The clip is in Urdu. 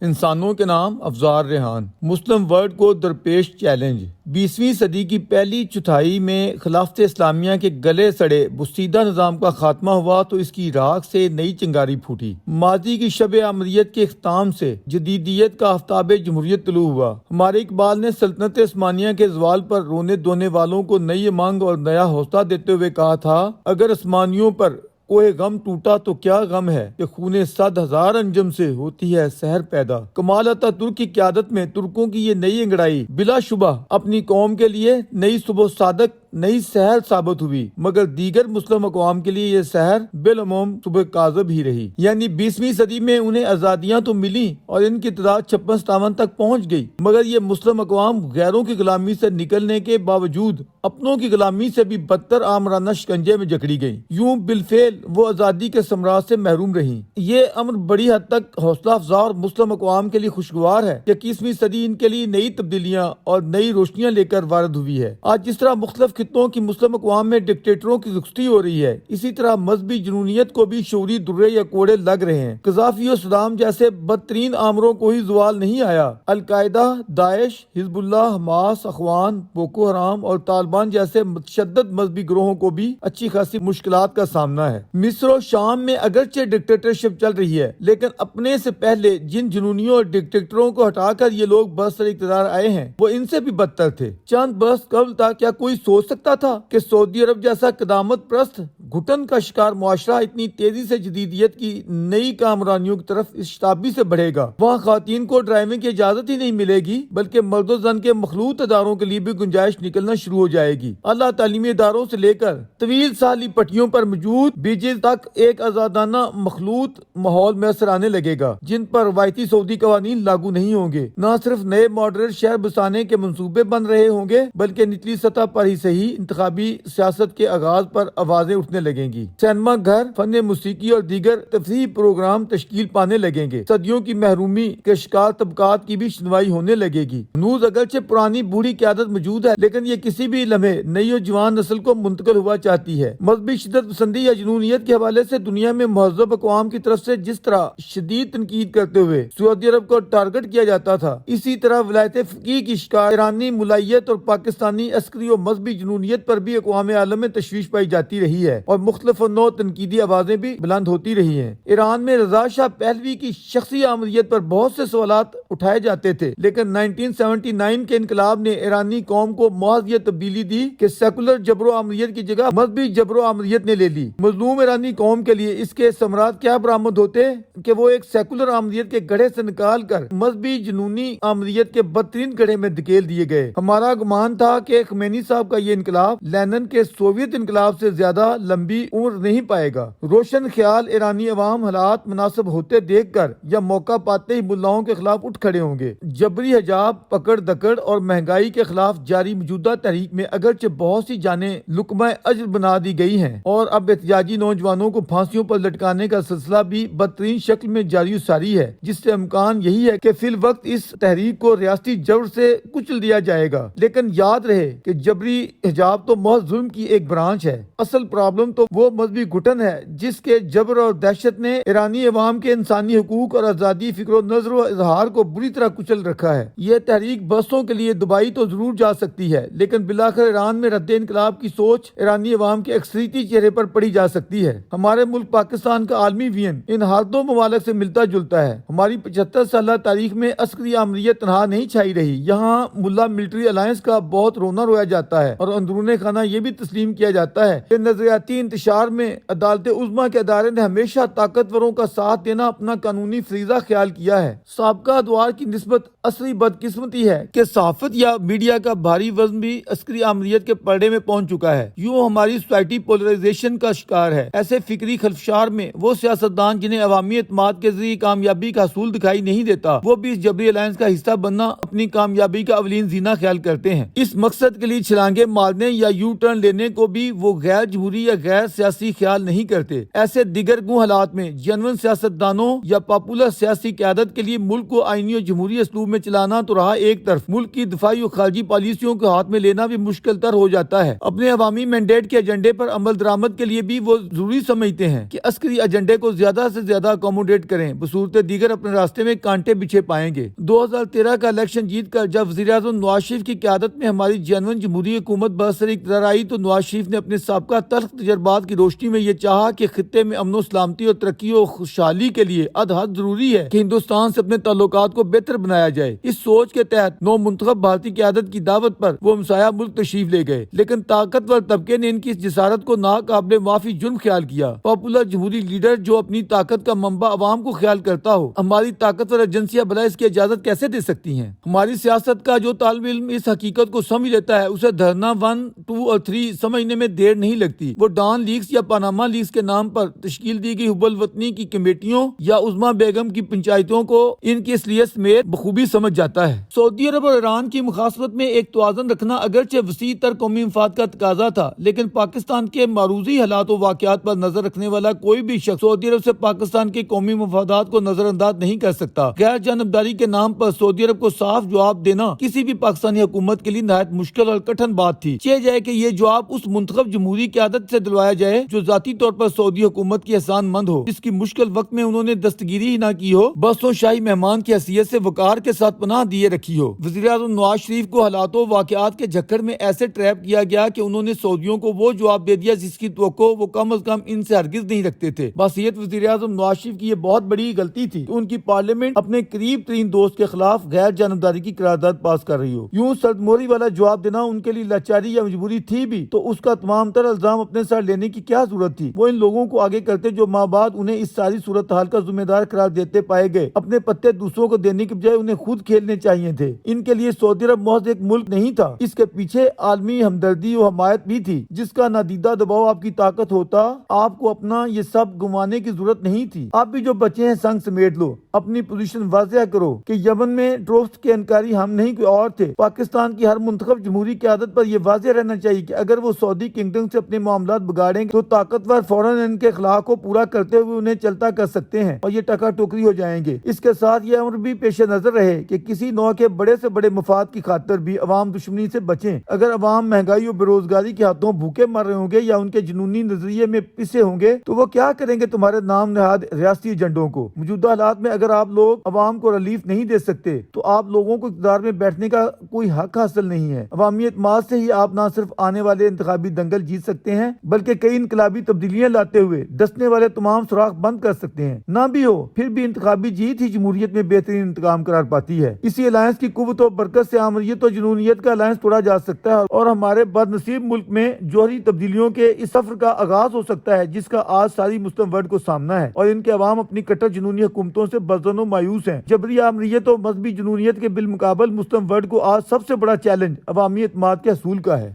انسانوں کے نام افزار ریحان، مسلم ورلڈ کو درپیش چیلنج۔ 20ویں صدی کی پہلی چوتھائی میں خلافت اسلامیہ کے گلے سڑے بوسیدہ نظام کا خاتمہ ہوا تو اس کی راکھ سے نئی چنگاری پھوٹی۔ ماضی کی شب آمریت کے اختتام سے جدیدیت کا آفتاب جمہوریت طلوع ہوا۔ ہمارے اقبال نے سلطنت عثمانیہ کے زوال پر رونے دھونے والوں کو نئی امنگ اور نیا حوصلہ دیتے ہوئے کہا تھا، اگر عثمانیوں پر کوئی غم ٹوٹا تو کیا غم ہے کہ خون 100,000 انجم سے ہوتی ہے سحر پیدا۔ کمال اتاتürک کی قیادت میں ترکوں کی یہ نئی انگڑائی بلا شبہ اپنی قوم کے لیے نئی صبح صادق، نئی سحر ثابت ہوئی، مگر دیگر مسلم اقوام کے لیے یہ سحر بالعموم صبح کاذب ہی رہی۔ یعنی 20ویں صدی میں انہیں آزادیاں تو ملی اور ان کی تعداد 56-57 تک پہنچ گئی، مگر یہ مسلم اقوام غیروں کی غلامی سے نکلنے کے باوجود اپنوں کی غلامی سے بھی بدتر آمرانہ شکنجے میں جکڑی گئی۔ یوں بالفعل وہ آزادی کے ثمرات سے محروم رہیں۔ یہ امر بڑی حد تک حوصلہ افزا اور مسلم اقوام کے لیے خوشگوار ہے کہ 21ویں صدی ان کے لیے نئی تبدیلیاں اور نئی روشنیاں لے کر وارد ہوئی ہے۔ آج جس طرح مختلف خطوں کی مسلم اقوام میں ڈکٹیٹروں کی رخصتی ہو رہی ہے، اسی طرح مذہبی جنونیت کو بھی شعوری درے یا کوڑے لگ رہے ہیں۔ قذافی اور صدام جیسے بدترین آمروں کو ہی زوال نہیں آیا، القاعدہ، داعش، حزب اللہ، حماس، اخوان، بوکو حرام اور طالبان جیسے متشدد مذہبی گروہوں کو بھی اچھی خاصی مشکلات کا سامنا ہے۔ مصر و شام میں اگرچہ ڈکٹیٹرشپ چل رہی ہے، لیکن اپنے سے پہلے جن جنونیوں اور ڈکٹیٹروں کو ہٹا کر یہ لوگ برسر اقتدار آئے ہیں، وہ ان سے بھی بدتر تھے۔ چند برس قبل تک کیا کوئی سوچ سکتا تھا کہ سعودی عرب جیسا قدامت پرست گھٹن کا شکار معاشرہ اتنی تیزی سے جدیدیت کی نئی کامرانیوں کی طرف اشتابی سے بڑھے گا؟ وہاں خواتین کو ڈرائیونگ کی اجازت ہی نہیں ملے گی، بلکہ مرد و زن کے مخلوط اداروں کے لیے بھی گنجائش نکلنا شروع ہو جائے گی۔ اعلیٰ تعلیمی اداروں سے لے کر طویل سالی پٹیوں پر موجود بیجز تک ایک آزادانہ مخلوط ماحول میسر آنے لگے گا، جن پر روایتی سعودی قوانین لاگو نہیں ہوں گے۔ نہ صرف نئے ماڈرن شہر بسانے کے منصوبے بن رہے ہوں گے، بلکہ نچلی سطح پر ہی صحیح انتخابی سیاست کے آغاز پر آوازیں اٹھنے لگیں گی۔ سینما گھر، فن موسیقی اور دیگر تفریحی پروگرام تشکیل پانے لگیں گے۔ صدیوں کی محرومی کے شکار طبقات کی بھی شنوائی ہونے لگے گی۔ ہنوز اگرچہ پرانی بوڑھی قیادت موجود ہے، لیکن یہ کسی بھی لمحے نئی اور جوان نسل کو منتقل ہوا چاہتی ہے۔ مذہبی شدت پسندی یا جنونیت کے حوالے سے دنیا میں مہذب اقوام کی طرف سے جس طرح شدید تنقید کرتے ہوئے سعودی عرب کو ٹارگٹ کیا جاتا تھا، اسی طرح ولایت فقیہ کی شکار ایرانی ملائیت اور پاکستانی عسکری اور مذہبی جنونیت پر بھی اقوام عالم میں تشویش پائی جاتی رہی ہے اور مختلف نوع تنقیدی آوازیں بھی بلند ہوتی رہی ہیں۔ ایران میں رضا شاہ پہلوی کی شخصی آمریت پر بہت سے سوالات اٹھائے جاتے تھے، لیکن 1979 کے انقلاب نے ایرانی قوم کو محض یہ تبدیلی دی کہ سیکولر جبر و آمریت کی جگہ مذہبی جبر و آمریت نے لے لی۔ مظلوم ایرانی قوم کے لیے اس کے ثمرات کیا برآمد ہوتے کہ وہ ایک سیکولر آمریت کے گڑھے سے نکال کر مذہبی جنونی آمریت کے بدترین گڑھے میں دھکیل دیے گئے۔ ہمارا گمان تھا کہ خمینی صاحب کا یہ انقلاب لینن کے سوویت انقلاب سے زیادہ لمبی عمر نہیں پائے گا۔ روشن خیال ایرانی عوام حالات مناسب ہوتے دیکھ کر یا موقع پاتے ہی ملاؤں کے خلاف اٹھ کھڑے ہوں گے۔ جبری حجاب، پکڑ دکڑ اور مہنگائی کے خلاف جاری موجودہ تحریک میں اگرچہ بہت سی جانیں لقمہ اجر بنا دی گئی ہیں اور اب احتجاجی نوجوانوں کو پھانسیوں پر لٹکانے کا سلسلہ بھی بدترین شکل میں جاری و ساری ہے، جس سے امکان یہی ہے کہ فی الوقت اس تحریک کو ریاستی جبر سے کچل دیا جائے گا۔ لیکن یاد رہے کہ جبری حجاب تو محض ظلم کی ایک برانچ ہے، اصل پرابلم تو وہ مذہبی گھٹن ہے جس کے جبر اور دہشت نے ایرانی عوام کے انسانی حقوق اور آزادی فکر و نظر و اظہار کو بری طرح کچل رکھا ہے۔ یہ تحریک برسوں کے لیے دبائی تو ضرور جا سکتی ہے، لیکن بالآخر ایران میں رد انقلاب کی سوچ ایرانی عوام کے اکثریتی چہرے پر پڑی جا سکتی ہے۔ ہمارے ملک پاکستان کا عالمی وین ان ہر دو ممالک سے ملتا جلتا ہے۔ ہماری 75 سالہ تاریخ میں عسکری آمریت تنہا نہیں چھائی رہی، یہاں ملا ملٹری الائنس کا بہت رونا رویا جاتا ہے اور اندرون خانہ یہ بھی تسلیم کیا جاتا ہے کہ نظریاتی انتشار میں عدالت عظمیٰ کے ادارے نے ہمیشہ طاقتوروں کا ساتھ دینا اپنا قانونی فریضہ خیال کیا ہے۔ سابقہ ادوار کی نسبت اصلی بدقسمتی ہے کہ صحافت یا میڈیا کا بھاری وزن بھی عسکری آمریت کے پردے میں پہنچ چکا ہے۔ یوں ہماری سوسائٹی پولرائزیشن کا شکار ہے۔ ایسے فکری خلفشار میں وہ سیاستدان جنہیں عوامی اعتماد کے ذریعے کامیابی کا حصول دکھائی نہیں دیتا، وہ بھی اس جبری الائنس کا حصہ بننا اپنی کامیابی کا اولین زینہ خیال کرتے ہیں۔ اس مقصد کے لیے چھلانگیں سنبھالنے یا یو ٹرن لینے کو بھی وہ غیر جمہوری یا غیر سیاسی خیال نہیں کرتے۔ ایسے دیگر گوں حالات میں جنون سیاستدانوں یا پاپولر سیاسی قیادت کے لیے ملک کو آئینی اور جمہوری اسلوب میں چلانا تو رہا ایک طرف، ملک کی دفاعی اور خارجی پالیسیوں کو ہاتھ میں لینا بھی مشکل تر ہو جاتا ہے۔ اپنے عوامی مینڈیٹ کے ایجنڈے پر عمل درآمد کے لیے بھی وہ ضروری سمجھتے ہیں کہ عسکری ایجنڈے کو زیادہ سے زیادہ اکوموڈیٹ کریں، بصورت دیگر اپنے راستے میں کانٹے بچھے پائیں گے۔ 2013 کا الیکشن جیت کر جب وزیراعظم نواز شریف کی قیادت میں ہماری جنون جمہوری حکومت برسر اقتدار آئی تو نواز شریف نے اپنے سابقہ تلخ تجربات کی روشنی میں یہ چاہا کہ خطے میں امن و سلامتی اور ترقی و خوشحالی کے لیے حد ضروری ہے کہ ہندوستان سے اپنے تعلقات کو بہتر بنایا جائے۔ اس سوچ کے تحت نو منتخب بھارتی قیادت کی دعوت پر وہ ہمسایہ ملک تشریف لے گئے، لیکن طاقتور طبقے نے ان کی اس جسارت کو ناقابل معافی جرم خیال کیا۔ پاپولر جمہوری لیڈر جو اپنی طاقت کا منبع عوام کو خیال کرتا ہو، ہماری طاقتور ایجنسیاں بھلا اس کی اجازت کیسے دے سکتی ہیں؟ ہماری سیاست کا جو طالب علم اس حقیقت کو سمجھ لیتا ہے، اسے دھرنا 1، 2 اور 3 سمجھنے میں دیر نہیں لگتی۔ وہ ڈان لیکس یا پاناما لیکس کے نام پر تشکیل دی گئی حب الوطنی کی کمیٹیوں یا عظما بیگم کی پنچایتوں کو ان کی اصلیت سمیت بخوبی سمجھ جاتا ہے۔ سعودی عرب اور ایران کی مخاصمت میں ایک توازن رکھنا اگرچہ وسیع تر قومی مفاد کا تقاضا تھا، لیکن پاکستان کے معروضی حالات و واقعات پر نظر رکھنے والا کوئی بھی شخص سعودی عرب سے پاکستان کے قومی مفادات کو نظر انداز نہیں کر سکتا۔ غیر جانبداری کے نام پر سعودی عرب کو صاف جواب دینا کسی بھی پاکستانی حکومت کے لیے نہایت مشکل اور کٹھن بات تھی، چاہے جائے کہ یہ جواب اس منتخب جمہوری قیادت سے دلوایا جائے جو ذاتی طور پر سعودی حکومت کی احسان مند ہو، جس کی مشکل وقت میں انہوں نے دستگیری ہی نہ کی ہو، بس و شاہی مہمان کی حیثیت سے وقار کے ساتھ پناہ دیے رکھی ہو۔ وزیراعظم نواز شریف کو حالات و واقعات کے جھکڑ میں ایسے ٹریپ کیا گیا کہ انہوں نے سعودیوں کو وہ جواب دے دیا جس کی توقع وہ کم از کم ان سے ہرگز نہیں رکھتے تھے۔ بحیثیت وزیراعظم نواز شریف کی یہ بہت بڑی غلطی تھی کہ ان کی پارلیمنٹ اپنے قریب ترین دوست کے خلاف غیر جانبداری کی قرارداد پاس کر رہی ہو۔ یوں سرد موہری والا جواب دینا ان کے لیے لاچاری یا مجبوری تھی بھی تو اس کا تمام تر الزام اپنے سر لینے کی کیا ضرورت تھی؟ وہ ان لوگوں کو آگے کرتے جو ماہ بعد انہیں اس ساری صورتحال کا ذمہ دار قرار دیتے پائے گئے۔ اپنے پتے دوسروں کو دینے کے بجائے انہیں خود کھیلنے چاہیے تھے۔ ان کے لیے سعودی عرب محض ایک ملک نہیں تھا، اس کے پیچھے عالمی ہمدردی و حمایت بھی تھی، جس کا نادیدہ دباؤ آپ کی طاقت ہوتا آپ کو اپنا یہ سب گنوانے کی ضرورت نہیں تھی۔ آپ بھی جو بچے ہیں سنگ سمیٹ لو، اپنی پوزیشن واضح کرو کہ یمن میں ڈروفٹ کے انکاری ہم نہیں کوئی اور تھے۔ پاکستان کی ہر منتخب جمہوری قیادت پر یہ واضح رہنا چاہیے کہ اگر وہ سعودی کنگڈم سے اپنے معاملات بگاڑیں گے تو طاقتور فوراً ان کے اخلاق کو پورا کرتے ہوئے انہیں چلتا کر سکتے ہیں اور یہ ٹکا ٹوکری ہو جائیں گے۔ اس کے ساتھ یہ امر بھی پیش نظر رہے کہ کسی نوع کے بڑے سے بڑے مفاد کی خاطر بھی عوام دشمنی سے بچیں۔ اگر عوام مہنگائی اور بے روزگاری کے ہاتھوں بھوکے مر رہے ہوں گے یا ان کے جنونی نظریے میں پسے ہوں گے تو وہ کیا کریں گے تمہارے نام نہاد ریاستی ایجنڈوں کو؟ موجودہ حالات میں اگر آپ لوگ عوام کو ریلیف نہیں دے سکتے تو آپ لوگوں کو اقتدار میں بیٹھنے کا کوئی حق حاصل نہیں ہے۔ عوامی اعتماد سے ہی آپ نہ صرف آنے والے انتخابی دنگل جیت سکتے ہیں بلکہ کئی انقلابی تبدیلیاں لاتے ہوئے دسنے والے تمام سوراخ بند کر سکتے ہیں۔ نہ بھی ہو پھر بھی انتخابی جیت ہی جمہوریت میں بہترین انتقام قرار پاتی ہے۔ اسی الائنس کی قوت و برکت سے آمریت اور جنونیت کا الائنس توڑا جا سکتا ہے اور ہمارے بد نصیب ملک میں جوہری تبدیلیوں کے اس سفر کا آغاز ہو سکتا ہے جس کا آج ساری مسلم ورلڈ کو سامنا ہے، اور ان کے عوام اپنی کٹر جنونی حکومتوں سے بزدل و مایوس ہیں۔ جبری آمریت اور مذہبی جنونیت کے بالمقابل مسلم ورلڈ کو آج سب سے بڑا چیلنج عوامی اعتماد کے حصول کا ہے۔